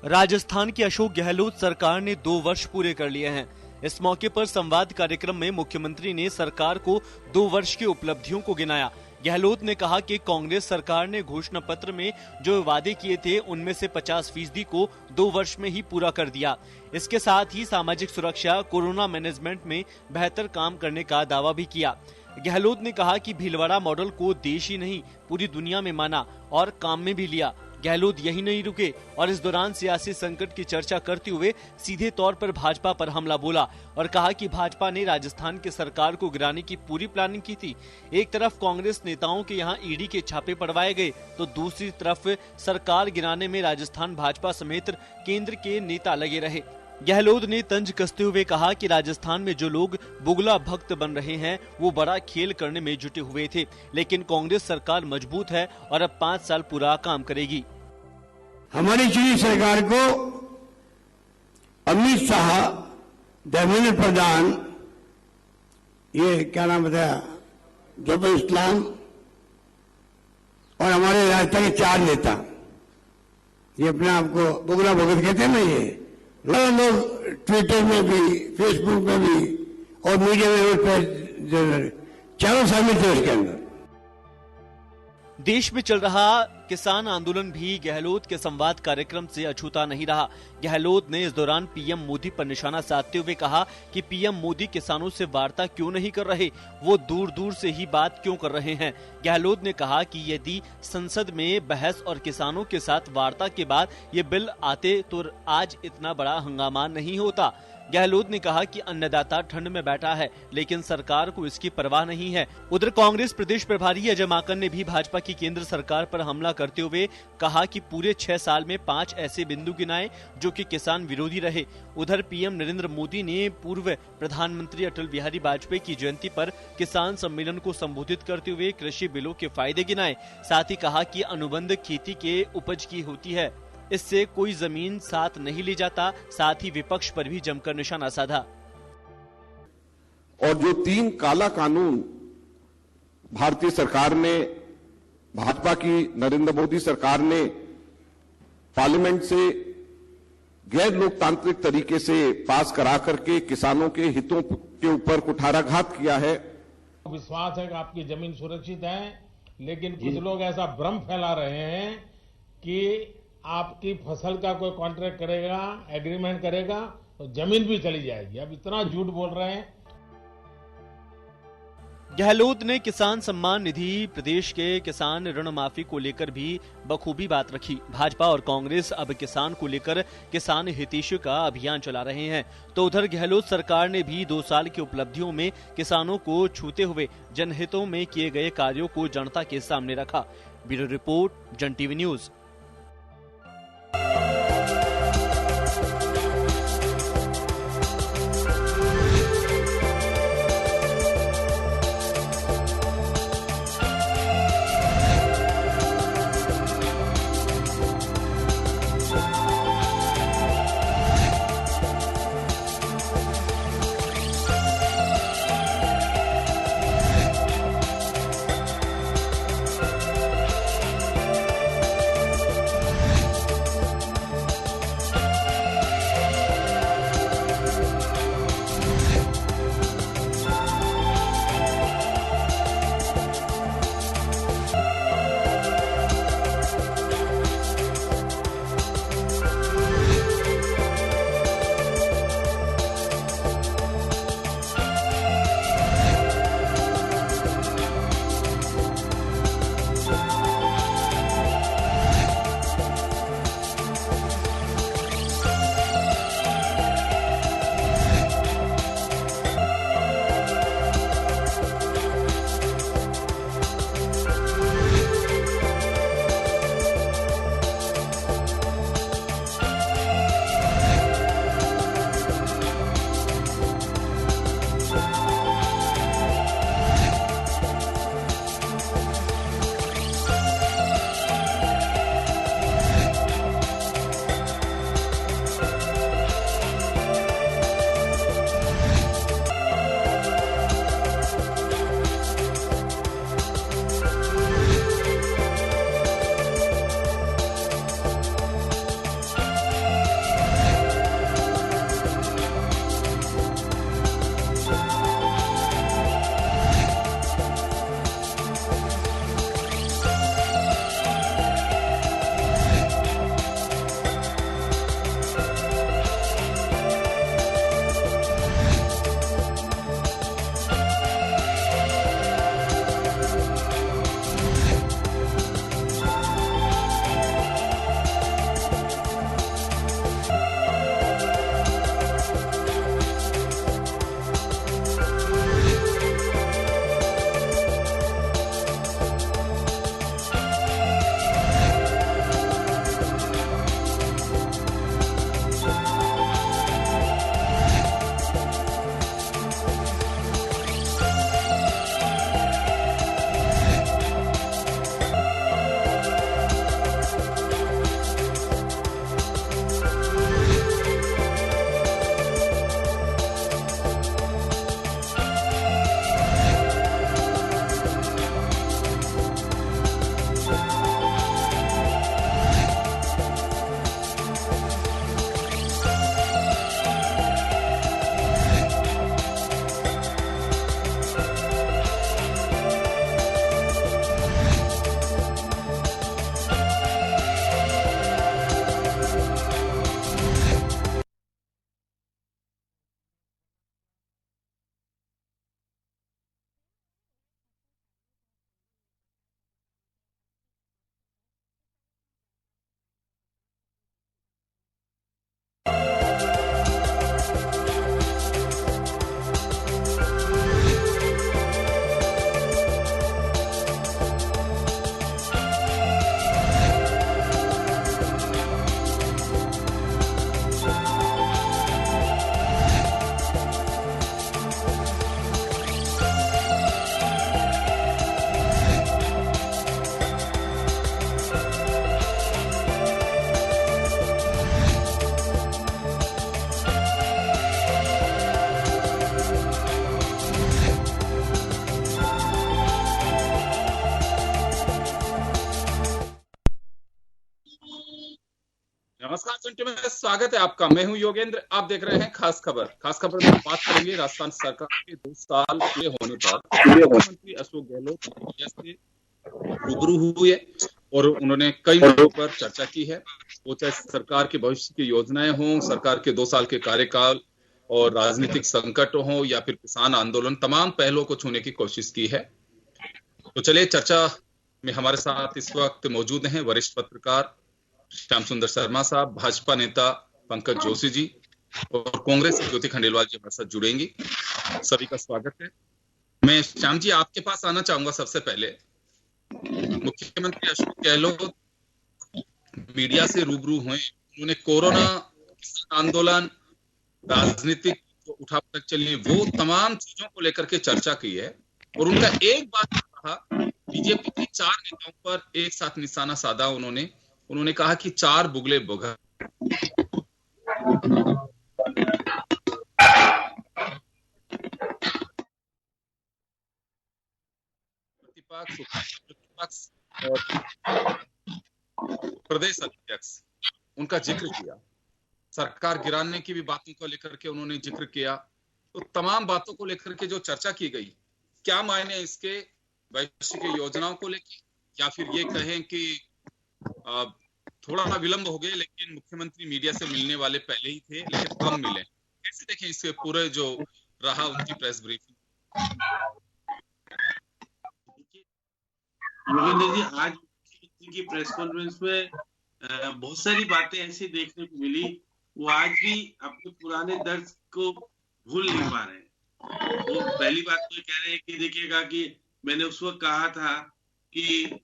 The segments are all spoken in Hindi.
राजस्थान की अशोक गहलोत सरकार ने 2 वर्ष पूरे कर लिए हैं। इस मौके पर संवाद कार्यक्रम में मुख्यमंत्री ने सरकार को 2 वर्ष की उपलब्धियों को गिनाया। गहलोत ने कहा कि कांग्रेस सरकार ने घोषणा पत्र में जो वादे किए थे उनमें से 50% को 2 वर्ष में ही पूरा कर दिया। इसके साथ ही सामाजिक सुरक्षा, कोरोना मैनेजमेंट में बेहतर काम करने का दावा भी किया। गहलोत ने कहा कि भीलवाड़ा मॉडल को देश ही नहीं पूरी दुनिया में माना और काम में भी लिया। गहलोत यही नहीं रुके और इस दौरान सियासी संकट की चर्चा करते हुए सीधे तौर पर भाजपा पर हमला बोला और कहा कि भाजपा ने राजस्थान की सरकार को गिराने की पूरी प्लानिंग की थी। एक तरफ कांग्रेस नेताओं के यहां ईडी के छापे पड़वाए गए तो दूसरी तरफ सरकार गिराने में राजस्थान भाजपा समेत केंद्र के नेता लगे रहे। गहलोत ने तंज कसते हुए कहा कि राजस्थान में जो लोग बुगला भक्त बन रहे हैं वो बड़ा खेल करने में जुटे हुए थे, लेकिन कांग्रेस सरकार मजबूत है और अब 5 साल पूरा काम करेगी। हमारी चुनी सरकार को अमित शाह, धर्मेंद्र प्रधान, ये क्या नाम बताया, जब इस्लाम और हमारे राजस्थान के 4 नेता, ये अपने आप को बुगला भगत कहते हैं ना, ये लोग ट्विटर में भी, फेसबुक में भी और मीडिया में चारों शामिल थे उसके अंदर। देश में चल रहा किसान आंदोलन भी गहलोत के संवाद कार्यक्रम से अछूता नहीं रहा। गहलोत ने इस दौरान पीएम मोदी पर निशाना साधते हुए कहा कि पीएम मोदी किसानों से वार्ता क्यों नहीं कर रहे, वो दूर दूर से ही बात क्यों कर रहे हैं। गहलोत ने कहा कि यदि संसद में बहस और किसानों के साथ वार्ता के बाद ये बिल आते तो आज इतना बड़ा हंगामा नहीं होता। गहलोत ने कहा कि अन्नदाता ठंड में बैठा है लेकिन सरकार को इसकी परवाह नहीं है। उधर कांग्रेस प्रदेश प्रभारी अजय माकन ने भी भाजपा की केंद्र सरकार पर हमला करते हुए कहा कि पूरे 6 साल में 5 ऐसे बिंदु गिनाए जो कि किसान विरोधी रहे। उधर पीएम नरेंद्र मोदी ने पूर्व प्रधानमंत्री अटल बिहारी वाजपेयी की जयंती पर किसान सम्मेलन को संबोधित करते हुए कृषि बिलों के फायदे गिनाए। साथ ही कहा कि अनुबंध खेती के उपज की होती है, इससे कोई जमीन साथ नहीं ले जाता। साथ ही विपक्ष पर भी जमकर निशाना साधा। और जो 3 काला कानून भारतीय सरकार ने, भाजपा की नरेंद्र मोदी सरकार ने पार्लियामेंट से गैर लोकतांत्रिक तरीके से पास करा करके किसानों के हितों के ऊपर कुठाराघात किया है। विश्वास है कि आपकी जमीन सुरक्षित है, लेकिन कुछ लोग ऐसा भ्रम फैला रहे हैं कि आपकी फसल का कोई कॉन्ट्रैक्ट करेगा, एग्रीमेंट करेगा तो जमीन भी चली जाएगी। अब इतना झूठ बोल रहे हैं। गहलोत ने किसान सम्मान निधि, प्रदेश के किसान ऋण माफी को लेकर भी बखूबी बात रखी। भाजपा और कांग्रेस अब किसान को लेकर किसान हितैषी का अभियान चला रहे हैं, तो उधर गहलोत सरकार ने भी 2 साल की उपलब्धियों में किसानों को छूते हुए जनहितों में किए गए कार्यों को जनता के सामने रखा। ब्यूरो रिपोर्ट, जन टीवी न्यूज। नमस्कार चिंटू में स्वागत है आपका। मैं हूं योगेंद्र, आप देख रहे हैं खास खबर। खास खबर में बात करेंगे राजस्थान सरकार के 2 साल पूरे होने पर मुख्यमंत्री अशोक गहलोत मीडिया से रूबरू हुए और उन्होंने कई मुद्दों पर चर्चा की है। वो चाहे सरकार के भविष्य की योजनाएं हों, सरकार के 2 साल के कार्यकाल और राजनीतिक संकट हो या फिर किसान आंदोलन, तमाम पहलुओं को छूने की कोशिश की है। तो चलिए, चर्चा में हमारे साथ इस वक्त मौजूद हैं वरिष्ठ पत्रकार श्याम सुंदर शर्मा साहब, भाजपा नेता पंकज जोशी जी और कांग्रेस से ज्योति खंडेलवाल जी हमारे साथ जुड़ेंगी। सभी का स्वागत है। मैं श्याम जी आपके पास आना चाहूंगा। सबसे पहले मुख्यमंत्री अशोक गहलोत मीडिया से रूबरू हुए, उन्होंने कोरोना, आंदोलन, राजनीतिक जो उठापटक चली वो तमाम चीजों को लेकर के चर्चा की है और उनका एक बात कहा, बीजेपी के 4 नेताओं पर एक साथ निशाना साधा। उन्होंने कहा कि 4 बुगले बुगर प्रतिपक्ष और प्रदेश अध्यक्ष, उनका जिक्र किया। सरकार गिराने की भी बातों को लेकर के उन्होंने जिक्र किया। तो तमाम बातों को लेकर के जो चर्चा की गई, क्या मायने इसके भविष्य की योजनाओं को लेकर, या फिर ये कहें कि थोड़ा विलंब हो गए लेकिन मुख्यमंत्री मीडिया से मिलने वाले पहले ही थे लेकिन कम मिले। कैसे देखें इसके पूरे जो रहा उनकी प्रेस ब्रीफिंग? योगेंद्र जी, आज मुख्यमंत्री की प्रेस कॉन्फ्रेंस में बहुत सारी बातें ऐसी देखने को मिली, वो आज भी अपने पुराने दर्द को भूल नहीं पा रहे हैं। वो पहली बात तो कह रहे हैं कि देखिएगा कि मैंने उस वक्त कहा था कि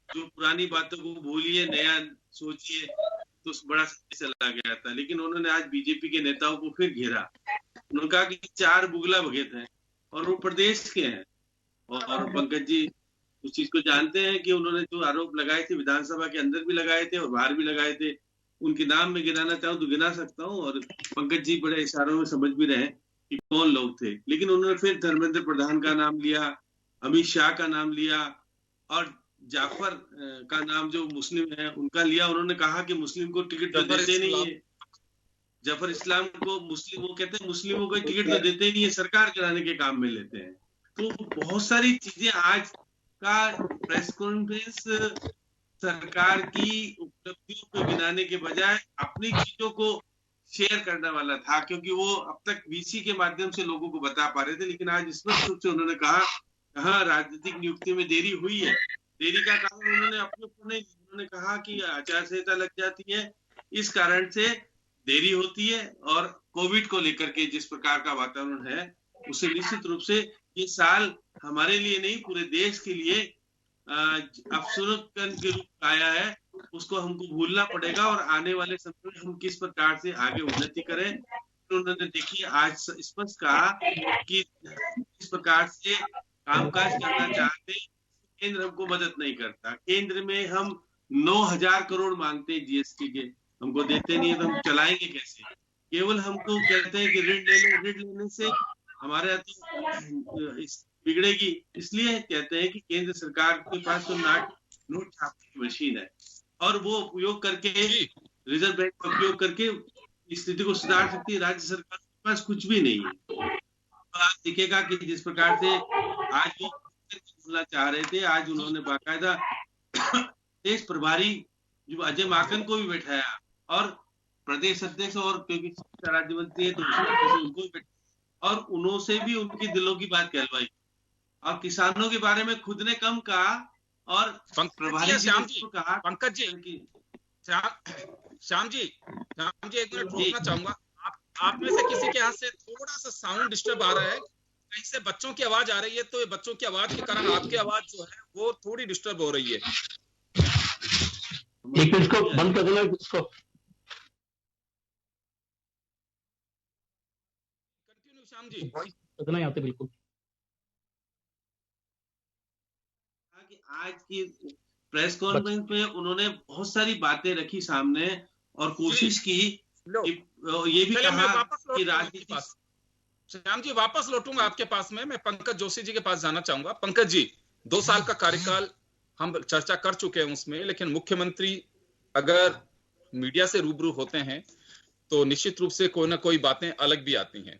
जो पुरानी बातों को भूलिए, नया सोचिए, तो बड़ा चला गया था। लेकिन उन्होंने आज बीजेपी के नेताओं को फिर घेरा। उन्होंने कहा कि 4 बुगला भगत हैं और वो प्रदेश के हैं। और पंकज जी उस चीज को जानते हैं कि उन्होंने जो आरोप लगाए थे विधानसभा के अंदर भी लगाए थे और बाहर भी लगाए थे। उनके नाम में गिनाना चाहूं तो गिना सकता हूं, और पंकज जी बड़े इशारों में समझ भी रहे कि कौन लोग थे। लेकिन उन्होंने फिर धर्मेंद्र प्रधान का नाम लिया, अमित शाह का नाम लिया और जाफर का नाम जो मुस्लिम है उनका लिया। उन्होंने कहा कि मुस्लिम को टिकट तो देते नहीं है, जफर इस्लाम को मुस्लिम, वो कहते हैं मुस्लिमों को टिकट तो देते नहीं है, सरकार गिराने के काम में लेते हैं। तो बहुत सारी चीजें आज का प्रेस कॉन्फ्रेंस सरकार की उपलब्धियों को गिनाने के बजाय अपनी चीजों को शेयर करने वाला था, क्योंकि वो अब तक वीसी के माध्यम से लोगों को बता पा रहे थे। लेकिन आज स्पष्ट रूप से उन्होंने कहा, हाँ राजनीतिक नियुक्ति में देरी हुई है। देरी का कारण उन्होंने अपने ऊपर नहीं, उन्होंने कहा कि आचार संहिता लग जाती है, इस कारण से देरी होती है। और कोविड को लेकर के जिस प्रकार का वातावरण है, उससे निश्चित रूप से ये साल हमारे लिए नहीं पूरे देश के लिए अवसर के रूप आया है। उसको हमको भूलना पड़ेगा और आने वाले समय में हम किस प्रकार से आगे उन्नति करें। तो उन्होंने देखिए आज स्पष्ट कहा कि इस प्रकार से कामकाज करना चाहते, केंद्र हमको मदद नहीं करता। केंद्र में हम 9,000 करोड़ मांगते हैं जीएसटी के, हमको देते नहीं है, तो हम चलाएंगे कैसे? केवल हमको कहते हैं कि ऋण ले लो, ऋण लेने से हमारे तो बिगड़ेगी। इसलिए कहते हैं कि केंद्र सरकार के पास तो नोट छापने की मशीन है और वो उपयोग करके, रिजर्व बैंक का उपयोग करके स्थिति को सुधार सकती है। राज्य सरकार के पास कुछ भी नहीं है। तो आप दिखेगा कि जिस प्रकार से आज वो बोलना चाह रहे थे, आज उन्होंने बाकायदा देश प्रभारी जो अजय माकन को भी बैठाया और प्रदेश अध्यक्ष, और क्योंकि राज्य मंत्री है तो उनको भी बैठाया और उन्होंने भी उनकी दिलों की बात कहलवाई और किसानों के बारे में खुद ने कम कहा और प्रभारी श्याम जी को कहा। पंकज जी, श्याम जी एक मिनट रोकना चाहूंगा। आप में से किसी के हाथ से थोड़ा सा साउंड डिस्टर्ब आ रहा है, कहीं से बच्चों की आवाज आ रही है, तो ये बच्चों की आवाज के कारण आपकी आवाज जो है वो थोड़ी डिस्टर्ब हो रही है। इसको बंद कर देना, इसको कंटिन्यू श्याम जी। करना यहाँ पे बिल्कुल। कि आज की प्रेस कॉन्फ्रेंस में उन्होंने बहुत सारी बातें रखी सामने और कोशिश की ये भी कहा कि राजनीति। श्याम जी वापस लौटूंगा आपके पास में, मैं पंकज जोशी जी के पास जाना चाहूंगा। पंकज जी, 2 साल का कार्यकाल हम चर्चा कर चुके हैं उसमें, लेकिन मुख्यमंत्री अगर मीडिया से रूबरू होते हैं तो निश्चित रूप से कोई ना कोई बातें अलग भी आती हैं।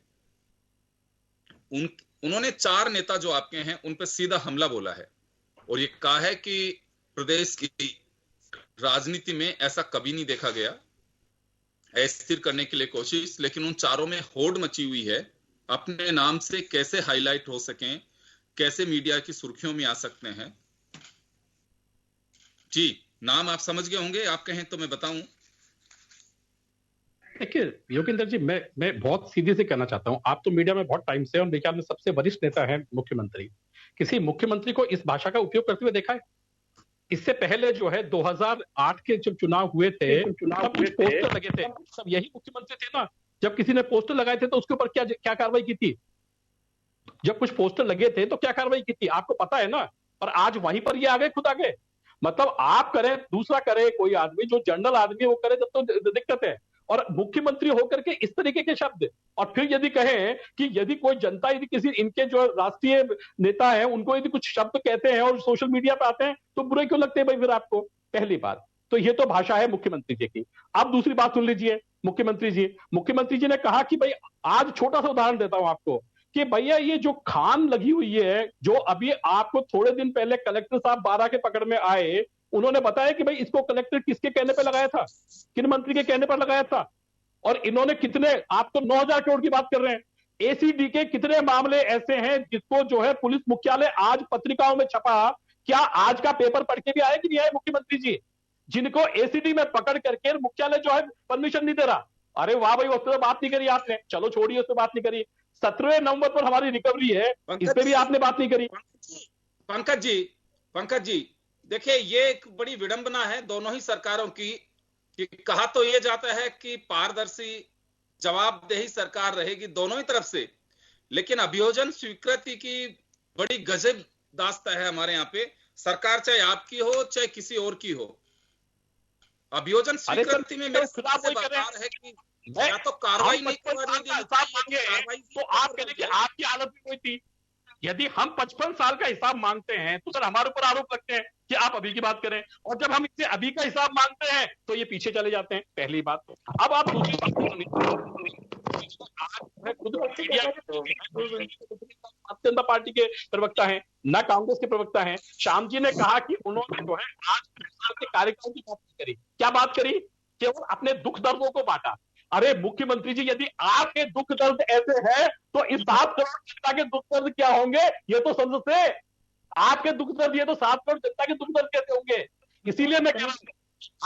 उन्होंने 4 नेता जो आपके हैं उन पर सीधा हमला बोला है और ये कहा है कि प्रदेश की राजनीति में ऐसा कभी नहीं देखा गया, अस्थिर करने के लिए कोशिश, लेकिन उन चारों में होड़ मची हुई है। अपने नाम से कैसे हाईलाइट हो सकें, कैसे मीडिया की सुर्खियों में आ सकते हैं। जी, नाम आप समझ गए होंगे, आप कहें तो मैं बताऊं। देखिए योगेंद्र जी, मैं बहुत सीधे से कहना चाहता हूं, आप तो मीडिया में बहुत टाइम से और मेरे ख्याल में सबसे वरिष्ठ नेता है मुख्यमंत्री। किसी मुख्यमंत्री को इस भाषा का उपयोग करते हुए देखा है? इससे पहले जो है 2008 के जब चुनाव हुए थे, तब कुछ पोस्टर लगे थे, सब यही मुख्यमंत्री थे ना। जब किसी ने पोस्टर लगाए थे तो उसके ऊपर क्या कार्रवाई की थी? जब कुछ पोस्टर लगे थे तो क्या कार्रवाई की थी? आपको पता है ना। और आज वहीं पर ये आ गए, खुद आ गए। मतलब आप करें, दूसरा करे, कोई आदमी जो जनरल आदमी वो करे, तब तो दिक्कत है। और मुख्यमंत्री होकर के इस तरीके के शब्द, और फिर यदि कहें कि यदि कोई जनता यदि किसी इनके जो राष्ट्रीय नेता है उनको यदि कुछ शब्द कहते हैं और सोशल मीडिया पे आते हैं तो बुरे क्यों लगते हैं भाई फिर आपको? पहली बात तो ये तो भाषा है मुख्यमंत्री जी की। अब दूसरी बात सुन लीजिए, मुख्यमंत्री जी ने कहा कि भाई, आज छोटा सा उदाहरण देता हूं आपको कि भैया ये जो खान लगी हुई है, जो अभी आपको थोड़े दिन पहले कलेक्टर साहब 12 के पकड़ में आए, उन्होंने बताया कि भाई इसको कलेक्टर किसके कहने पे लगाया था, किन मंत्री के कहने पर लगाया था, और इन्होंने कितने, आप तो 9,000 करोड़ की बात कर रहे हैं। एसीडी के कितने मामले ऐसे हैं जिसको जो है पुलिस मुख्यालय आज पत्रिकाओं में छपा, क्या आज का पेपर पढ़ के भी आए कि नहीं आए मुख्यमंत्री जी, जिनको एसीडी में पकड़ करके मुख्यालय जो है परमिशन नहीं दे रहा? अरे वाह भाई, उस पर बात नहीं करी आपने, चलो छोड़िए, उस पर बात नहीं करी। 17 नवंबर पर हमारी रिकवरी है, इस पे भी आपने बात नहीं करी। पंकज जी देखिए, ये एक बड़ी विडंबना है दोनों ही सरकारों की कि कहा तो ये जाता है कि पारदर्शी जवाबदेही सरकार रहेगी दोनों ही तरफ से, लेकिन अभियोजन स्वीकृति की बड़ी गजब दास्ता है हमारे यहाँ पे। सरकार चाहे आपकी हो चाहे किसी और की हो, अभियोजन स्वीकृति में मेरे खिलाफ है कि या तो कार्रवाई नहीं करवानी देनी, तो आप कह रहे कि आपकी हालत में कोई थी। यदि हम 55 साल का हिसाब मांगते हैं तो सर हमारे ऊपर आरोप लगते हैं कि आप अभी की बात करें, और जब हम इससे अभी का हिसाब मांगते हैं तो ये पीछे चले जाते हैं। पहली बात। अब आप दूसरी बात, खुद मीडिया भारतीय जनता पार्टी के प्रवक्ता हैं, न कांग्रेस के प्रवक्ता हैं। श्याम जी ने कहा कि उन्होंने जो है आज के कार्यक्रम की बात करी। क्या बात करी? केवल अपने दुख दर्दों को बांटा। अरे मुख्यमंत्री जी, यदि आपके दुख दर्द ऐसे हैं तो इस 7 करोड़ जनता के दुख दर्द क्या होंगे ये तो समझ से। आपके दुख दर्द ये तो 7 करोड़ जनता के दुख दर्द कैसे होंगे? इसीलिए मैं कह रहा हूं,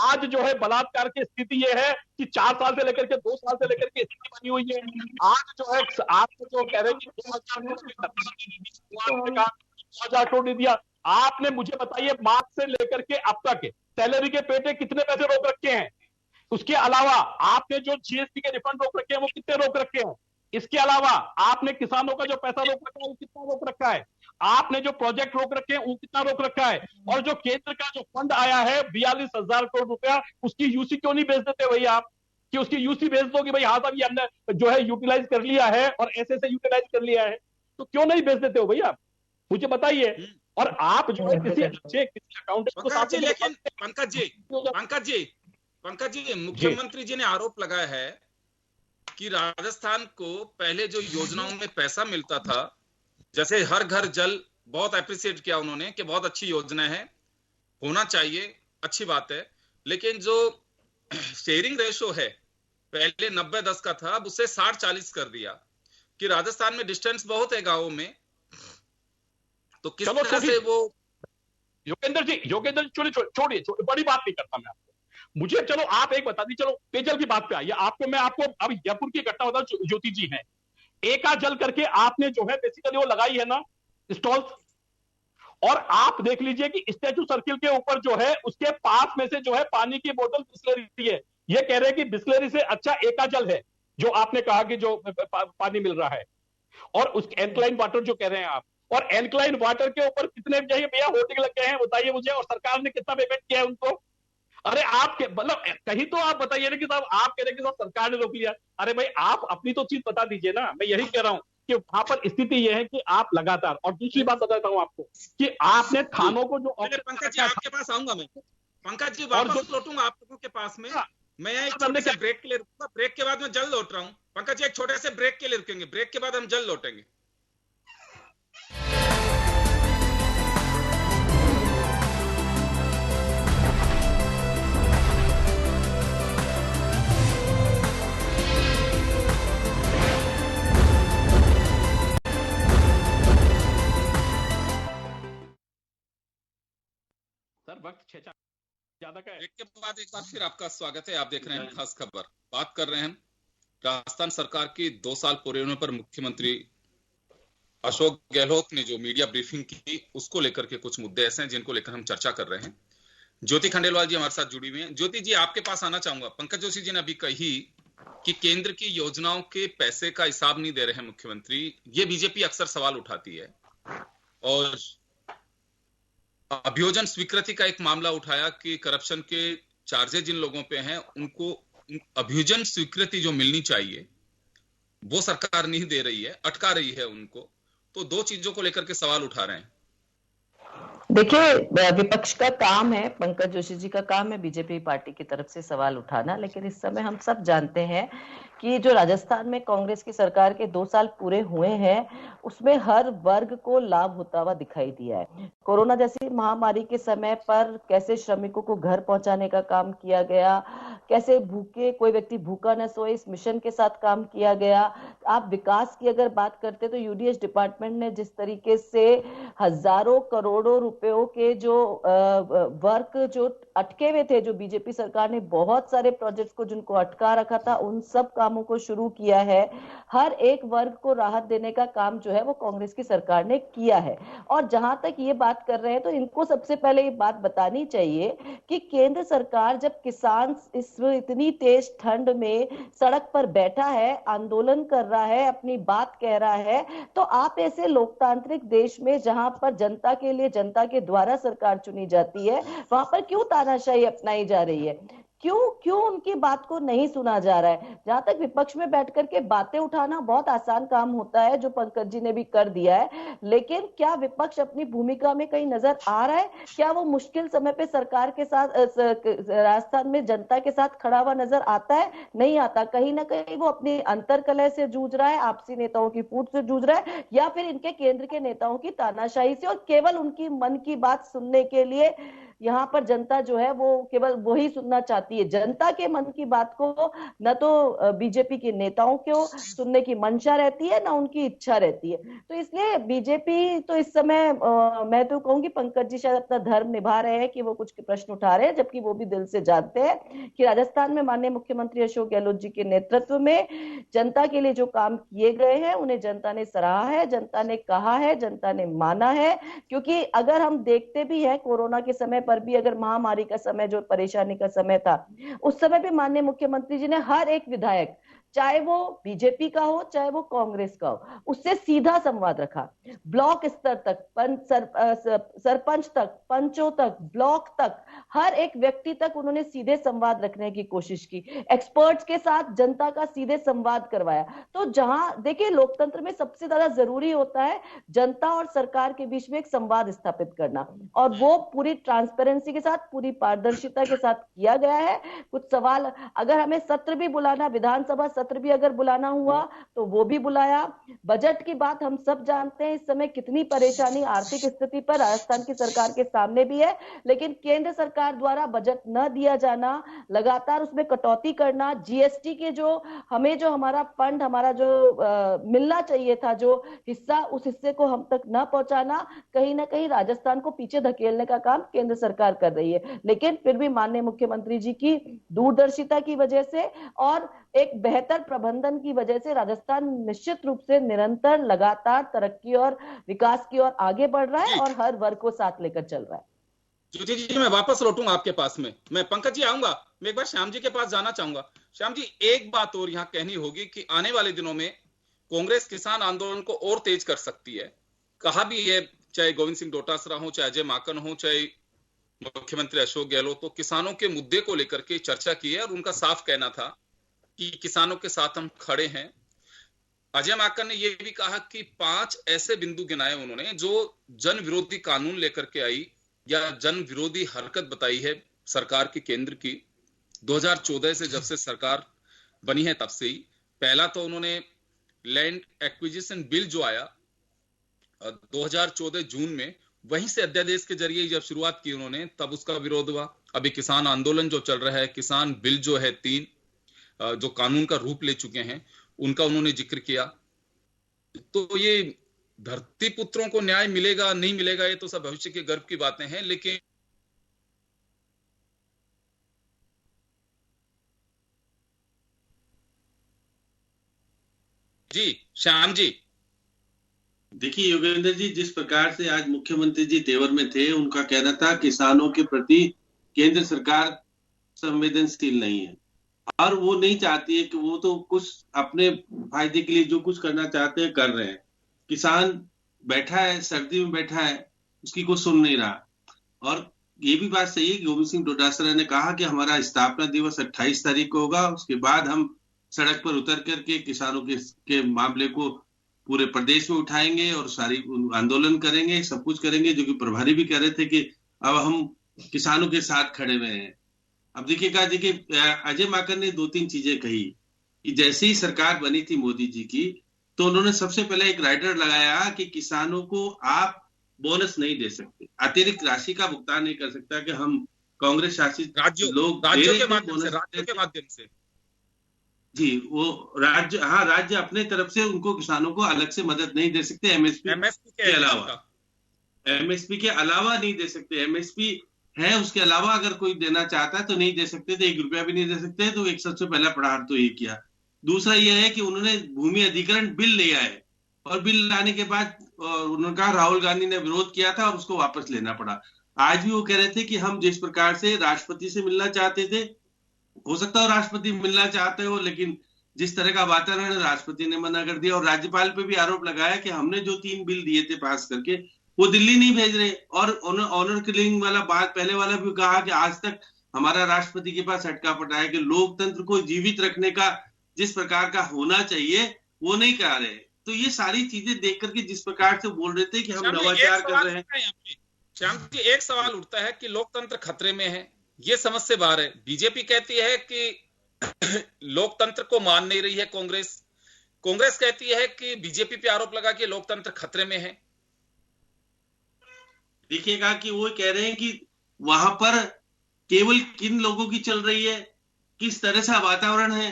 आज जो है बलात्कार की स्थिति ये है कि 4 साल से लेकर के 2 साल से लेकर के स्थिति बनी हुई है। आज जो है आपको जो कह रहे हैं कि 2,000 करोड़ नहीं दिया, आपने मुझे बताइए मार्च से लेकर के अब तक सैलरी के पेटे कितने पैसे रोक रखे हैं? उसके अलावा आपने जो जीएसटी के रिफंड रोक रखे हैं वो कितने रोक रखे हैं? इसके अलावा आपने किसानों का जो पैसा रोक रखा है वो कितना रोक रखा है? आपने जो प्रोजेक्ट रोक रखे हैं वो कितना रोक रखा है? और जो केंद्र का जो फंड आया है 42,000 करोड़ रुपया, उसकी यूसी क्यों नहीं भेज देते भाई आप, कि उसकी यूसी भेज दो कि भाई हाँ साहब ये हमने जो है यूटिलाइज कर लिया है और ऐसे यूटिलाइज कर लिया है, तो क्यों नहीं भेज देते हो भैया? मुझे बताइए। और आप जो है किसी अकाउंट पंकज जी मुख्यमंत्री जी ने आरोप लगाया है कि राजस्थान को पहले जो योजनाओं में पैसा मिलता था, जैसे हर घर जल, बहुत अप्रिशिएट किया उन्होंने कि बहुत अच्छी योजना है, होना चाहिए, अच्छी बात है, लेकिन जो शेयरिंग रेशो है पहले 90-10 का था, अब उसे 60-40 कर दिया कि राजस्थान में डिस्टेंस बहुत है गांवों में, तो किस तरह से वो। योगेंद्र जी छोड़िए, बड़ी बात नहीं करता मैं आपको। मुझे चलो आप एक बता दी, चलो पेयजल की बात पे आइए। मैं आपको अब जयपुर की घटना बता, ज्योति जी है एका जल करके आपने जो है बेसिकली वो लगाई है ना स्टॉल, और आप देख लीजिए कि स्टैचू सर्किल के ऊपर जो है उसके पास में से जो है पानी की बोतल बिस्लरी है। ये कह रहे हैं कि बिस्लरी से अच्छा एका जल है जो आपने कहा कि जो पानी मिल रहा है, और उस एल्कलाइन वाटर जो कह रहे हैं आप, और एल्कलाइन वाटर के ऊपर कितने भैया होर्डिंग लग गए हैं बताइए मुझे, और सरकार ने कितना पेमेंट किया है उनको? अरे आपके मतलब कहीं तो आप बताइए ना कि साहब आप कह रहे हैं कि साहब सरकार ने रोक लिया। अरे भाई आप अपनी तो चीज बता दीजिए ना। मैं यही कह रहा हूं कि वहां पर स्थिति यह है कि आप लगातार, और दूसरी बात बताता हूं आपको कि आपने थानों को जो पंकज जी आपके पास आऊंगा मैं, पंकज जी वापस लौटूंगा आप लोगों के पास में, मैं एक छोटे से ब्रेक के लिए रुकूंगा, ब्रेक के बाद मैं जल्द लौट रहा हूं। पंकज जी एक छोटे से ब्रेक के लिए रुकेंगे, ब्रेक के बाद हम जल्द लौटेंगे। सर वक्त 6 ज्यादा का है। ब्रेक के बाद एक बार फिर आपका स्वागत है। आप देख रहे हैं खास खबर। बात कर रहे हैं राजस्थान सरकार की 2 साल पूरे होने पर मुख्यमंत्री अशोक गहलोत ने जो मीडिया ब्रीफिंग की, उसको लेकर के कुछ मुद्दे ऐसे हैं जिनको लेकर हम चर्चा कर रहे हैं। ज्योति खंडेलवाल जी हमारे साथ जुड़ी हुई हैं। ज्योति जी आपके पास आना चाहूंगा। पंकज जोशी जी ने अभी कही कि केंद्र की योजनाओं के पैसे का हिसाब नहीं दे रहे हैं मुख्यमंत्री। ये बीजेपी अक्सर सवाल उठाती है और अभियोजन स्वीकृति का एक मामला उठाया कि करप्शन के चार्जेस जिन लोगों पे हैं उनको अभियोजन स्वीकृति जो मिलनी चाहिए वो सरकार नहीं दे रही है, अटका रही है उनको। तो 2 चीजों को लेकर के सवाल उठा रहे हैं। देखिए, विपक्ष का काम है, पंकज जोशी जी का काम है बीजेपी पार्टी की तरफ से सवाल उठाना, लेकिन इस समय हम सब जानते हैं कि जो राजस्थान में कांग्रेस की सरकार के 2 साल पूरे हुए हैं उसमें हर वर्ग को लाभ होता हुआ दिखाई दिया है। कोरोना जैसी महामारी के समय पर कैसे श्रमिकों को घर पहुंचाने का काम किया गया, कैसे भूखे कोई व्यक्ति भूखा न सोए इस मिशन के साथ काम किया गया। आप विकास की अगर बात करते तो यूडीएच डिपार्टमेंट ने जिस तरीके से हजारों करोड़ों रुपयों के जो वर्क जो अटके हुए थे, जो बीजेपी सरकार ने बहुत सारे प्रोजेक्ट्स को जिनको अटका रखा था उन सब कामों को शुरू किया है। हर एक वर्ग को राहत देने का काम जो है वो कांग्रेस की सरकार ने किया है। और जहां तक ये बात कर रहे हैं तो इनको सबसे पहले ये बात बतानी चाहिए कि केंद्र सरकार जब किसान इस इतनी तेज ठंड में सड़क पर बैठा है, आंदोलन कर रहा है, अपनी बात कह रहा है, तो आप ऐसे लोकतांत्रिक देश में जहां पर जनता के लिए जनता के द्वारा सरकार चुनी जाती है वहां पर क्यों तानाशाही अपनाई जा रही है? क्यों उनकी बात को नहीं सुना जा रहा है? जहां तक विपक्ष में बैठ करके बातें उठाना बहुत आसान काम होता है, जो पंकज जी ने भी कर दिया है, लेकिन क्या विपक्ष अपनी भूमिका में कहीं नजर आ रहा है? क्या वो मुश्किल समय पे सरकार के साथ राजस्थान में जनता के साथ खड़ा हुआ नजर आता है? नहीं आता। कहीं ना कहीं वो अपनी अंतरकलह से जूझ रहा है, आपसी नेताओं की फूट से जूझ रहा है, या फिर इनके केंद्र के नेताओं की तानाशाही से, और केवल उनकी मन की बात सुनने के लिए यहाँ पर जनता जो है वो केवल वही सुनना चाहती है। जनता के मन की बात को न तो बीजेपी के नेताओं को सुनने की मंशा रहती है, ना उनकी इच्छा रहती है। तो इसलिए बीजेपी तो इस समय मैं तो कहूंगी पंकज जी शायद अपना धर्म निभा रहे हैं कि वो कुछ प्रश्न उठा रहे हैं, जबकि वो भी दिल से जानते हैं कि राजस्थान में माननीय मुख्यमंत्री अशोक गहलोत जी के नेतृत्व में जनता के लिए जो काम किए गए हैं उन्हें जनता ने सराहा है, जनता ने कहा है, जनता ने माना है। क्योंकि अगर हम देखते भी हैं कोरोना के समय पर भी, अगर महामारी का समय जो परेशानी का समय था उस समय भी माननीय मुख्यमंत्री जी ने हर एक विधायक, चाहे वो बीजेपी का हो चाहे वो कांग्रेस का हो, उससे सीधा संवाद रखा। ब्लॉक स्तर तक, सरपंच तक, पंचों तक, ब्लॉक तक, हर एक व्यक्ति तक उन्होंने सीधे संवाद रखने की कोशिश की। एक्सपर्ट्स के साथ जनता का सीधे संवाद करवाया। तो जहां देखिए लोकतंत्र में सबसे ज्यादा जरूरी होता है जनता और सरकार के बीच में एक संवाद स्थापित करना, और वो पूरी ट्रांसपेरेंसी के साथ, पूरी पारदर्शिता के साथ किया गया है। कुछ सवाल, अगर हमें सत्र भी बुलाना, विधानसभा सत्र भी अगर बुलाना हुआ तो वो भी बुलाया। बजट की बात हम सब जानते हैं, इस समय कितनी परेशानी आर्थिक स्थिति पर राजस्थान की सरकार के सामने भी है, लेकिन केंद्र सरकार द्वारा बजट न दिया जाना, लगातार उसमें कटौती करना, जीएसटी के जो हमारा फंड, हमारा जो मिलना चाहिए था जो हिस्सा, उस हिस्से को हम तक न पहुंचाना, कहीं ना कहीं राजस्थान को पीछे धकेलने का काम केंद्र सरकार कर रही है। लेकिन फिर भी माननीय मुख्यमंत्री जी की दूरदर्शिता की वजह से और एक बेहतर प्रबंधन की वजह से राजस्थान निश्चित रूप से निरंतर लगातार तरक्की और विकास की ओर आगे बढ़ रहा है और हर वर्ग को साथ लेकर चल रहा है। ज्योति जी मैं वापस लौटूंगा आपके पास में, मैं पंकज जी आऊंगा, मैं एक बार श्याम जी के पास जाना चाहूंगा। श्याम जी, एक बात और यहाँ कहनी होगी कि आने वाले दिनों में कांग्रेस किसान आंदोलन को और तेज कर सकती है। कहा भी है, चाहे गोविंद सिंह डोटासरा हो, चाहे अजय माकन हो, चाहे मुख्यमंत्री अशोक गहलोत, तो किसानों के मुद्दे को लेकर के चर्चा की है और उनका साफ कहना था कि किसानों के साथ हम खड़े हैं। अजय माकन ने यह भी कहा कि 5 ऐसे बिंदु गिनाए उन्होंने जो जन विरोधी कानून लेकर के आई या जन विरोधी हरकत बताई है सरकार की, केंद्र की, 2014 से जब से सरकार बनी है तब से ही। पहला तो उन्होंने लैंड एक्विजिशन बिल जो आया 2014 जून में, वहीं से अध्यादेश के जरिए जब शुरुआत की उन्होंने, तब उसका विरोध हुआ। अभी किसान आंदोलन जो चल रहा है, किसान बिल जो है 3 जो कानून का रूप ले चुके हैं, उनका उन्होंने जिक्र किया। तो ये धरती पुत्रों को न्याय मिलेगा नहीं मिलेगा, ये तो सब भविष्य के गर्व की बातें हैं, लेकिन जी श्याम जी, देखिए योगेंद्र जी, जिस प्रकार से आज मुख्यमंत्री जी तेवर में थे, उनका कहना था किसानों के प्रति केंद्र सरकार संवेदनशील नहीं है और वो नहीं चाहती है कि वो तो कुछ अपने फायदे के लिए जो कुछ करना चाहते हैं कर रहे हैं। किसान बैठा है, सर्दी में बैठा है, उसकी कोई सुन नहीं रहा। और ये भी बात सही है कि गोविंद सिंह डोटासरा ने कहा कि हमारा स्थापना दिवस 28 तारीख को होगा, उसके बाद हम सड़क पर उतर करके किसानों के मामले को पूरे प्रदेश में उठाएंगे और सारी आंदोलन करेंगे, सब कुछ करेंगे। जो कि प्रभारी भी कह रहे थे कि अब हम किसानों के साथ खड़े हुए हैं। अब देखिए अजय माकन ने 2-3 चीजें कही कि जैसे ही सरकार बनी थी मोदी जी की, तो उन्होंने सबसे पहले एक राइडर लगाया कि किसानों को आप बोनस नहीं दे सकते, अतिरिक्त राशि का भुगतान नहीं कर सकता कि हम कांग्रेस शासित राज्यों के माध्यम से जी, वो राज्य अपने तरफ से उनको किसानों को अलग से मदद नहीं दे सकते। एमएसपी के अलावा नहीं दे सकते। एमएसपी है, उसके अलावा अगर कोई देना चाहता है तो नहीं दे सकते थे, 1 रुपया भी नहीं दे सकते। तो एक सबसे पहला प्रहार तो ये किया। दूसरा यह है कि उन्होंने भूमि अधिग्रहण बिल ले आए और बिल लाने के बाद उन्होंने कहा राहुल गांधी ने विरोध किया था और उसको वापस लेना पड़ा। आज भी वो कह रहे थे कि हम जिस प्रकार से राष्ट्रपति से मिलना चाहते थे, हो सकता है राष्ट्रपति मिलना चाहते हो, लेकिन जिस तरह का वातावरण राष्ट्रपति ने मना कर दिया। और राज्यपाल पे भी आरोप लगाया कि हमने जो 3 बिल दिए थे पास करके, वो दिल्ली नहीं भेज रहे। और ऑनर किलिंग वाला बात पहले वाला भी कहा कि आज तक हमारा राष्ट्रपति के पास अटका पटा है कि लोकतंत्र को जीवित रखने का जिस प्रकार का होना चाहिए वो नहीं कर रहे। तो ये सारी चीजें देख करके जिस प्रकार से बोल रहे थे कि हम नवाचार कर रहे हैं। श्याम जी, एक सवाल उठता है कि लोकतंत्र खतरे में है, ये समझ से बाहर है। बीजेपी कहती है कि लोकतंत्र को मान नहीं रही है कांग्रेस कहती है कि बीजेपी पे आरोप लगा कि लोकतंत्र खतरे में है। देखिएगा कि वो कह रहे हैं कि वहां पर केवल किन लोगों की चल रही है, किस तरह से वातावरण है,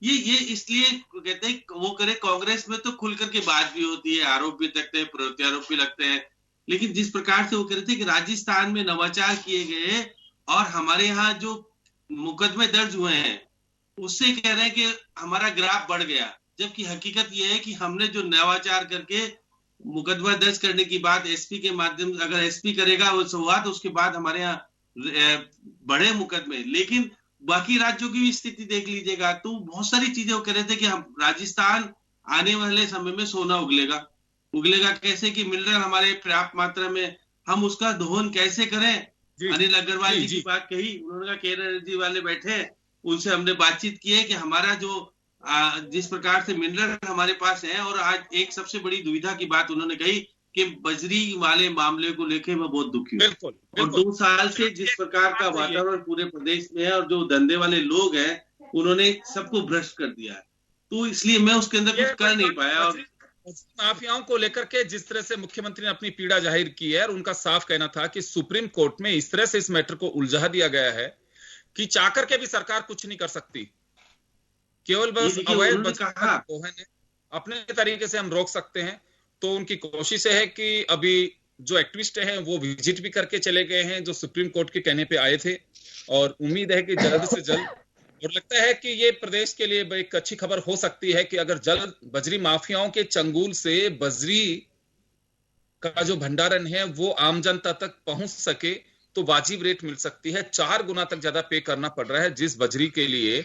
ये इसलिए कहते हैं वो करे। कांग्रेस में तो खुल करके बात भी होती है, आरोप भी लगते हैं, प्रत्यारोप भी लगते हैं, लेकिन जिस प्रकार से वो कह रहे थे कि राजस्थान में नवाचार किए गए और हमारे यहाँ जो मुकदमे दर्ज हुए हैं उससे कह रहे हैं कि हमारा ग्राफ बढ़ गया। जबकि हकीकत यह है कि हमने जो नवाचार करके मुकदमा दर्ज करने की बात एसपी के माध्यम से, अगर एसपी करेगा वो संवाद, उसके बाद हमारे यहाँ बढ़े मुकदमे। लेकिन बाकी राज्यों की भी स्थिति देख लीजिएगा तो बहुत सारी चीजें वो कह रहे थे कि हम राजस्थान आने वाले समय में सोना उगलेगा कैसे कि मिनरल हमारे पर्याप्त मात्रा में, हम उसका दोहन कैसे करें। अनिल अग्रवाल जी की बात कही, उन्होंने कहा केरल एनर्जी वाले बैठे, उनसे हमने बातचीत की है कि हमारा जो जिस प्रकार से मिनरल हमारे पास है। और आज एक सबसे बड़ी दुविधा की बात उन्होंने कही कि बजरी वाले मामले को लेकर मैं बहुत दुखी हूँ। और 2 साल से जिस प्रकार का वातावरण पूरे प्रदेश में है और जो धंधे वाले लोग हैं उन्होंने सबको भ्रष्ट कर दिया है, तो इसलिए मैं उसके अंदर कुछ कर नहीं पाया। और माफियाओं को लेकर के जिस तरह से मुख्यमंत्री ने अपनी पीड़ा जाहिर की है, और उनका साफ कहना था कि सुप्रीम कोर्ट में इस तरह से इस मैटर को उलझा दिया गया है कि चाकर के भी सरकार कुछ नहीं कर सकती, केवल बस अवैध है अपने तरीके से हम रोक सकते हैं। तो उनकी कोशिश है कि अभी जो एक्टिविस्ट हैं वो विजिट भी करके चले गए हैं जो सुप्रीम कोर्ट के कहने पे आए थे, और उम्मीद है कि जल्द से जल्द, और लगता है कि ये प्रदेश के लिए एक अच्छी खबर हो सकती है कि अगर जल्द बजरी माफियाओं के चंगुल से बजरी का जो भंडारण है वो आम जनता तक पहुंच सके तो वाजिब रेट मिल सकती है। 4 गुना तक ज्यादा पे करना पड़ रहा है, जिस बजरी के लिए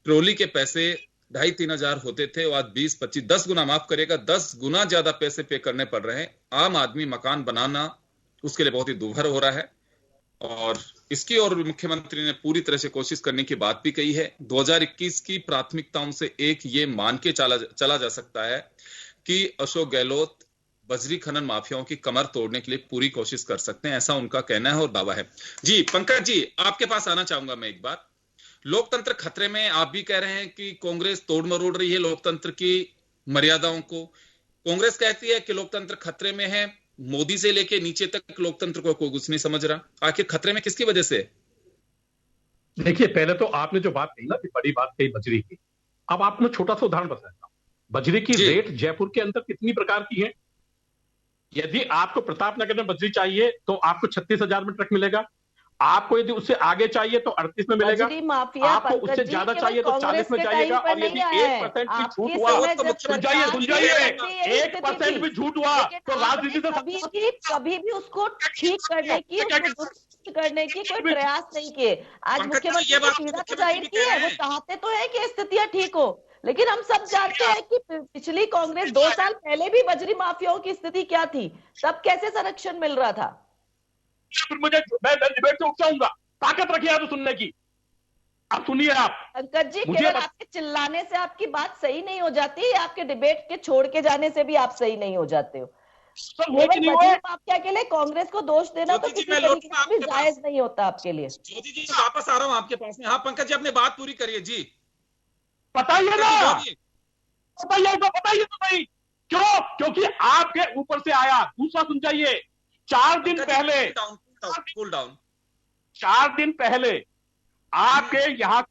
ट्रोली के पैसे 2,500-3 हजार होते थे, वो आज 20-25 10 गुना माफ करेगा, 10 गुना ज्यादा पैसे पे करने पड़ रहे हैं। आम आदमी मकान बनाना उसके लिए बहुत ही दुभर हो रहा है, और इसकी और मुख्यमंत्री ने पूरी तरह से कोशिश करने की बात भी कही है। 2021 की प्राथमिकताओं से एक ये मान के चला जा सकता है कि अशोक गहलोत बजरी खनन माफियाओं की कमर तोड़ने के लिए पूरी कोशिश कर सकते हैं, ऐसा उनका कहना है और दावा है। जी पंकज जी, आपके पास आना चाहूंगा मैं एक बार। लोकतंत्र खतरे में, आप भी कह रहे हैं कि कांग्रेस तोड़ मरोड़ रही है लोकतंत्र की मर्यादाओं को। कांग्रेस कहती है कि लोकतंत्र खतरे में है, मोदी से लेके नीचे तक लोकतंत्र को कोई कुछ नहीं समझ रहा। आखिर खतरे में किसकी वजह से? देखिए, पहले तो आपने जो बात कही ना कि बड़ी बात कही बजरी की, अब आपने छोटा सा उदाहरण बताया, बजरी की रेट जयपुर के अंदर कितनी प्रकार की है। यदि आपको प्रतापनगर में बजरी चाहिए तो आपको 36,000 में ट्रक मिलेगा, आपको यदि उससे आगे चाहिए तो 38 में मिलेगा, आपको उससे ज्यादा चाहिए तो 40 में जाइएगा। और यदि 1% भी छूट हुआ, सुनिए 1% भी झूठ हुआ तो राजनीति से कभी भी उसको ठीक करने की, करने की कोई प्रयास नहीं किए। आज मुख्यमंत्री ने पीड़ा तो जाहिर की है, वो चाहते तो है कि स्थितियां ठीक हो, लेकिन हम सब जानते हैं कि पिछली कांग्रेस 2 साल पहले भी बजरी माफियाओं की स्थिति क्या थी, तब कैसे संरक्षण मिल रहा था। फिर मैं डिबेट से उठ जाऊंगा, ताकत रखिए आप तो सुनने की। अब सुनिए आप पंकज जी, केवल आपके चिल्लाने से आपकी बात सही नहीं हो जाती, आपके डिबेट के छोड़ के जाने से भी आप सही नहीं हो जाते हो। माफिया के लिए कांग्रेस को दोष देना तो किसी तरीके से भी जायज नहीं होता आपके लिए। ज्योति जी वापस आ रहा हूँ आपके पास में। हाँ पंकज जी, अपने बात पूरी करिए जी। बताइए ना, बताइए तो भाई, क्यों? क्योंकि आपके ऊपर से आया। दूसरा सुन जाइए, 4 दिन पहले, कूल डाउन, 4 दिन पहले आपके यहाँ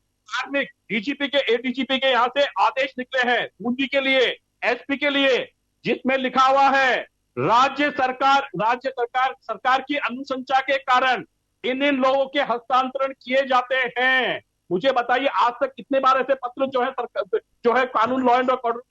में डीजीपी के, एडीजीपी के यहाँ से आदेश निकले हैं बूंदी के लिए, एसपी के लिए, जिसमें लिखा हुआ है राज्य सरकार की अनुशंसा के कारण इन लोगों के हस्तांतरण किए जाते हैं। मुझे बताइए, आज तक कितने बार ऐसे पत्र जो है कानून, लॉ एंड ऑर्डर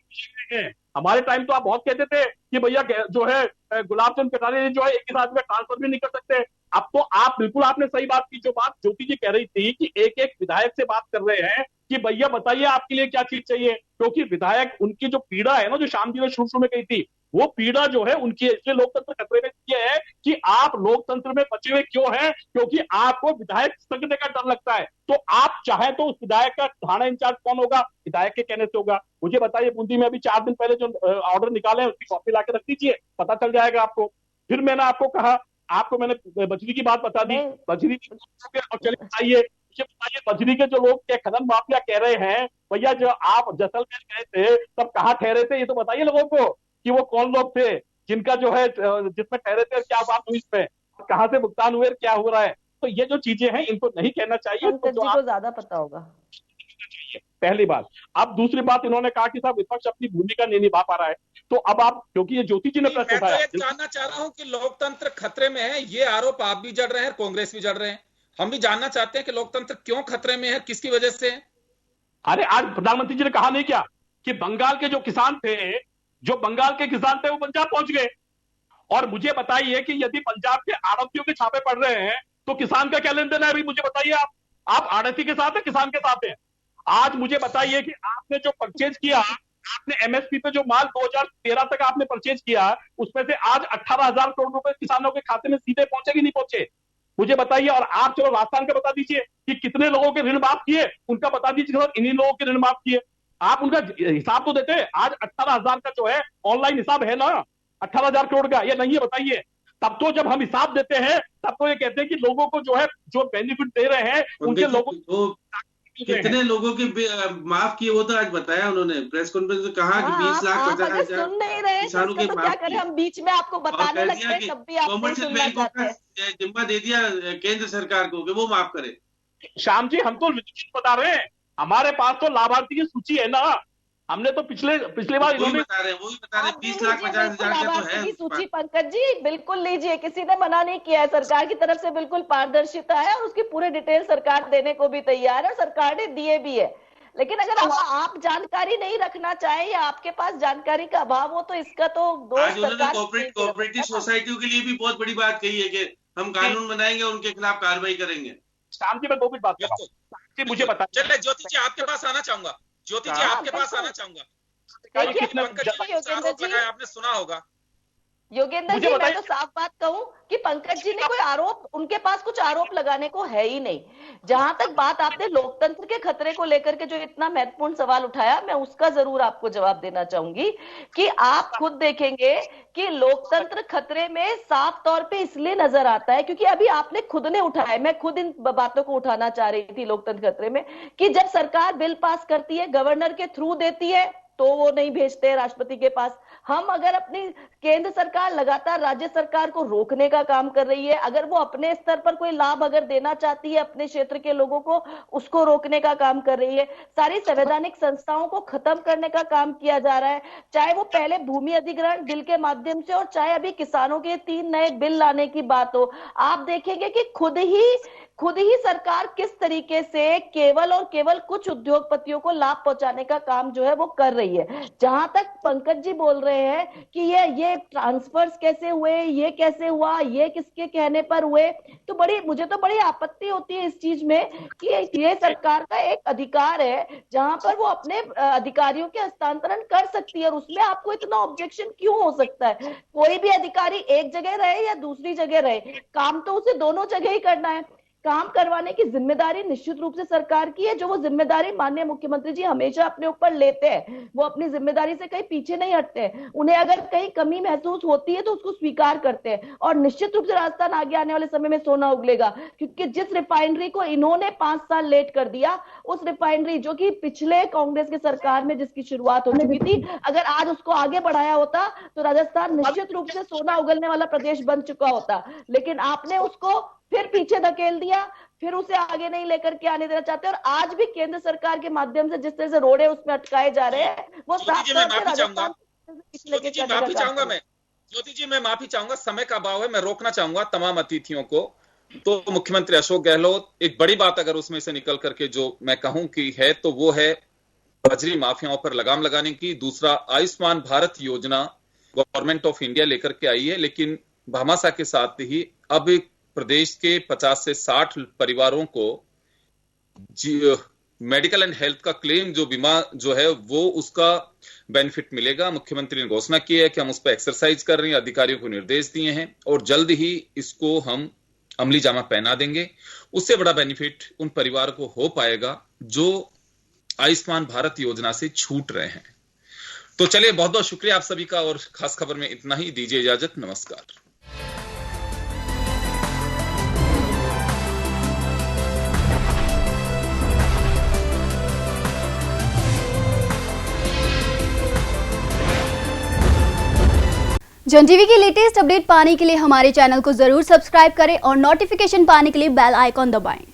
हैं। हमारे टाइम तो आप बहुत कहते थे कि भैया जो है गुलाब चंद कटारिया जो है एक ही साथ में ट्रांसफर भी नहीं कर सकते। अब तो आप बिल्कुल, आपने सही बात की, जो बात ज्योति जी कह रही थी कि एक एक विधायक से बात कर रहे हैं कि भैया बताइए आपके लिए क्या चीज चाहिए, क्योंकि विधायक, उनकी जो पीड़ा है ना, जो शाम जी ने शुरू में कही थी, वो पीड़ा जो है उनकी, इसलिए लोकतंत्र खतरे में ये है कि आप लोकतंत्र में बचे हुए क्यों हैं, क्योंकि आपको विधायक सटने का डर लगता है। तो आप चाहे तो उस विधायक का थाना इंचार्ज कौन होगा, विधायक के कहने से होगा। मुझे बताइए, बूंदी में अभी 4 दिन पहले जो ऑर्डर निकाले हैं उसकी कॉपी लाके रख दीजिए, पता चल जाएगा आपको। फिर मैंने आपको कहा, आपको मैंने बजरी की बात बता दी, बजरी की और चलिए बताइए, बजरी के जो लोग के खनन माफिया कह रहे हैं, भैया जो आप जैसलमेर गए थे तब कहाँ ठहरे थे, ये तो बताइए लोगों को कि वो कौन लोग थे जिनका जो है जिसमें ठहरे थे, क्या बात हुई इसमें, कहाँ से भुगतान हुए, क्या हो रहा है। तो ये जो चीजें हैं इनको नहीं कहना चाहिए, तो ज्यादा पता होगा। पहली बात। अब दूसरी बात, इन्होंने कहा कि साहब विपक्ष अपनी भूमिका नहीं निभा पा रहा है। तो अब आप, क्योंकि ये ज्योति जी ने प्रश्न उठाया, मैं तो जानना चाह रहा हूं कि लोकतंत्र खतरे में है, ये आरोप आप भी जड़ रहे हैं, कांग्रेस भी जड़ रहे हैं। हम भी जानना चाहते हैं कि लोकतंत्र क्यों खतरे में है, किसकी वजह से? अरे आज प्रधानमंत्री जी ने कहा नहीं क्या कि बंगाल के जो किसान थे, वो पंजाब पहुंच गए। और मुझे बताइए कि यदि पंजाब के आड़तियों के छापे पड़ रहे हैं तो किसान का क्या लेन देन है? अभी मुझे बताइए, आप आड़ती के साथ है, किसान के साथ है? आज मुझे बताइए कि आपने जो परचेज किया, आपने एमएसपी पे जो माल 2013 तक आपने परचेज किया, उसमें से आज 18,000 करोड़ रुपए किसानों के खाते में सीधे पहुंचे कि नहीं पहुंचे? मुझे बताइए। और आप चलो राजस्थान का बता दीजिए कि कितने लोगों के ऋण माफ किए, उनका बता दीजिए, इन्हीं लोगों के ऋण माफ किए। आप उनका हिसाब तो देते। आज 18,000 का जो है ऑनलाइन हिसाब है ना, 18,000 करोड़ का, ये नहीं है? बताइए। तब तो जब हम हिसाब देते हैं तब तो ये कहते हैं कि लोगों को जो है जो बेनिफिट दे रहे हैं उनके लोगों कितने लोगों के माफ किए वो तो आज बताया उन्होंने प्रेस कॉन्फ्रेंस में, कहा कि 20,50,000 सुन नहीं रहे किसानों के माफ किए। हम बीच में आपको बताने लगते हैं तब भी आप कॉमर्शियल बैंकों का जिम्मा दे दिया केंद्र सरकार को कि वो माफ करे। श्याम जी, हम तो बता रहे हैं, हमारे पास तो लाभार्थी की सूची है ना। हमने तो पिछले बार वही बता रहे हैं 20,50,000 का तो है सूची। पंकज जी बिल्कुल लीजिए, किसी ने मना नहीं किया है। सरकार की तरफ से बिल्कुल पारदर्शिता है और उसकी पूरे डिटेल सरकार देने को भी तैयार है और सरकार ने दिए भी है। लेकिन अगर आप जानकारी नहीं रखना चाहे या आपके पास जानकारी का अभाव हो तो इसका तो दोष सरकार। कोऑपरेटिव सोसाइटियों के लिए भी बहुत बड़ी बात कही है कि हम कानून बनाएंगे, उनके खिलाफ कार्रवाई करेंगे। शाम जी मैं दो मिनट बात कर रहा हूँ, मुझे बता। चलिए ज्योति जी आपके पास आना चाहूंगा, आपने सुना होगा। योगेंद्र जी, मैं तो साफ बात कहूं कि पंकज जी ने कोई आरोप, उनके पास कुछ आरोप लगाने को है ही नहीं। जहां तक बात आपने लोकतंत्र के खतरे को लेकर के जो इतना महत्वपूर्ण सवाल उठाया, मैं उसका जरूर आपको जवाब देना चाहूंगी कि आप खुद देखेंगे कि लोकतंत्र खतरे में साफ तौर पे इसलिए नजर आता है क्योंकि अभी आपने खुद ने उठाया, मैं खुद इन बातों को उठाना चाह रही थी लोकतंत्र खतरे में, कि जब सरकार बिल पास करती है, गवर्नर के थ्रू देती है, तो वो नहीं भेजते राष्ट्रपति के पास। हम अगर अपनी केंद्र सरकार लगातार राज्य सरकार को रोकने का काम कर रही है, अगर वो अपने स्तर पर कोई लाभ अगर देना चाहती है अपने क्षेत्र के लोगों को, उसको रोकने का काम कर रही है, सारी संवैधानिक संस्थाओं को खत्म करने का काम किया जा रहा है, चाहे वो पहले भूमि अधिग्रहण बिल के माध्यम से और चाहे अभी किसानों के 3 नए बिल लाने की बात हो, आप देखेंगे कि खुद ही सरकार किस तरीके से केवल और केवल कुछ उद्योगपतियों को लाभ पहुंचाने का काम जो है वो कर रही है। जहां तक पंकज जी बोल रहे हैं कि ये ट्रांसफर्स कैसे हुए, ये कैसे हुआ, ये किसके कहने पर हुए, तो मुझे तो बड़ी आपत्ति होती है इस चीज में कि ये सरकार का एक अधिकार है जहां पर वो अपने अधिकारियों के हस्तांतरण कर सकती है, और उसमें आपको इतना ऑब्जेक्शन क्यों हो सकता है? कोई भी अधिकारी एक जगह रहे या दूसरी जगह रहे, काम तो उसे दोनों जगह ही करना है। काम करवाने की जिम्मेदारी निश्चित रूप से सरकार की है, जो वो जिम्मेदारी माननीय मुख्यमंत्री जी हमेशा अपने ऊपर लेते हैं। वो अपनी जिम्मेदारी से कहीं पीछे नहीं हटते हैं। उन्हें अगर कहीं कमी महसूस होती है तो उसको स्वीकार करते हैं, और निश्चित रूप से राजस्थान आगे आने वाले समय में सोना उगलेगा, क्योंकि जिस रिफाइनरी को इन्होंने 5 साल लेट कर दिया, उस रिफाइनरी जो कि पिछले कांग्रेस की सरकार में जिसकी शुरुआत हो चुकी थी, अगर आज उसको आगे बढ़ाया होता तो राजस्थान निश्चित रूप से सोना उगलने वाला प्रदेश बन चुका होता। लेकिन आपने उसको फिर पीछे धकेल दिया, फिर उसे आगे नहीं लेकर के आने देना चाहते, और आज भी केंद्र सरकार के माध्यम से जिस तरह से रोड़े उसमें अटकाए जा रहे हैं, वो साफ तौर पे राजस्थान ज्योति जी मैं माफी चाहूंगा, समय का अभाव है, मैं रोकना चाहूंगा तमाम अतिथियों को। तो मुख्यमंत्री अशोक गहलोत, एक बड़ी बात अगर उसमें से निकल करके जो मैं कहूं कि है, तो वो है बजरी माफियाओं पर लगाम लगाने की। दूसरा, आयुष्मान भारत योजना गवर्नमेंट ऑफ इंडिया लेकर के आई है, लेकिन भामाशाह के साथ ही अब प्रदेश के 50 से 60 परिवारों को मेडिकल एंड हेल्थ का क्लेम जो बीमा जो है वो उसका बेनिफिट मिलेगा। मुख्यमंत्री ने घोषणा की है कि हम उस पर एक्सरसाइज कर रहे हैं, अधिकारियों को निर्देश दिए हैं, और जल्द ही इसको हम अमली जामा पहना देंगे। उससे बड़ा बेनिफिट उन परिवार को हो पाएगा जो आयुष्मान भारत योजना से छूट रहे हैं। तो चलिए, बहुत बहुत शुक्रिया आप सभी का, और खास खबर में इतना ही। दीजिए इजाजत, नमस्कार। जन टीवी की लेटेस्ट अपडेट पाने के लिए हमारे चैनल को जरूर सब्सक्राइब करें और नोटिफिकेशन पाने के लिए बेल आइकॉन दबाएं।